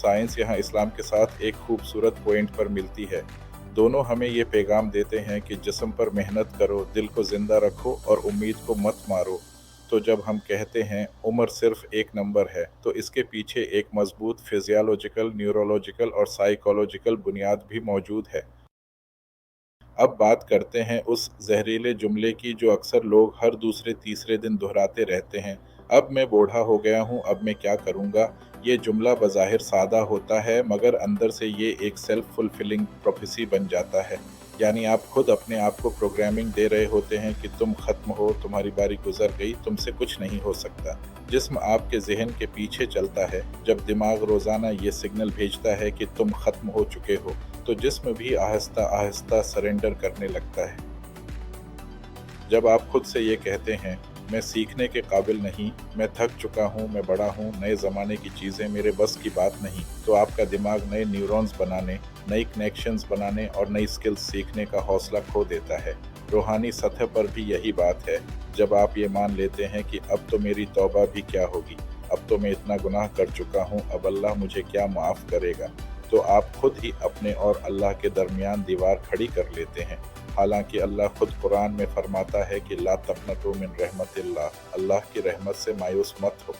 Science यहाँ इस्लाम के साथ एक खूबसूरत पॉइंट पर मिलती है। दोनों हमें ये पैगाम देते हैं कि जिस्म पर मेहनत करो, दिल को ज़िंदा रखो और उम्मीद को मत मारो। तो जब हम कहते हैं उम्र सिर्फ एक नंबर है, तो इसके पीछे एक मजबूत फिजियोलॉजिकल, न्यूरोलॉजिकल और साइकोलॉजिकल बुनियाद भी मौजूद है। अब बात करते हैं उस जहरीले जुमले की जो अक्सर लोग हर दूसरे तीसरे दिन दोहराते रहते हैं, अब मैं बूढ़ा हो गया हूँ, अब मैं क्या करूँगा। ये जुमला बज़ाहिर सादा होता है, मगर अंदर से ये एक सेल्फ फुलफिलिंग प्रोफेसी बन जाता है। यानी आप खुद अपने आप को प्रोग्रामिंग दे रहे होते हैं कि तुम खत्म हो, तुम्हारी बारी गुजर गई, तुमसे कुछ नहीं हो सकता। जिस्म आपके जहन के पीछे चलता है। जब दिमाग रोज़ाना ये सिग्नल भेजता है कि तुम खत्म हो चुके हो, तो जिस्म भी आहिस्ता आहिस्ता सरेंडर करने लगता है। जब आप खुद से ये कहते हैं, मैं सीखने के काबिल नहीं, मैं थक चुका हूँ, मैं बड़ा हूँ, नए ज़माने की चीज़ें मेरे बस की बात नहीं, तो आपका दिमाग नए न्यूरॉन्स बनाने, नई कनेक्शंस बनाने और नई स्किल्स सीखने का हौसला खो देता है। रूहानी सतह पर भी यही बात है। जब आप ये मान लेते हैं कि अब तो मेरी तौबा भी क्या होगी, अब तो मैं इतना गुनाह कर चुका हूँ, अब अल्लाह मुझे क्या माफ़ करेगा, तो आप खुद ही अपने और अल्लाह के दरमियान दीवार खड़ी कर लेते हैं। हालांकि अल्लाह खुद कुरान में फरमाता है कि ला तक़नतू मिन रहमतिल्लाह, अल्लाह की रहमत से मायूस मत हो।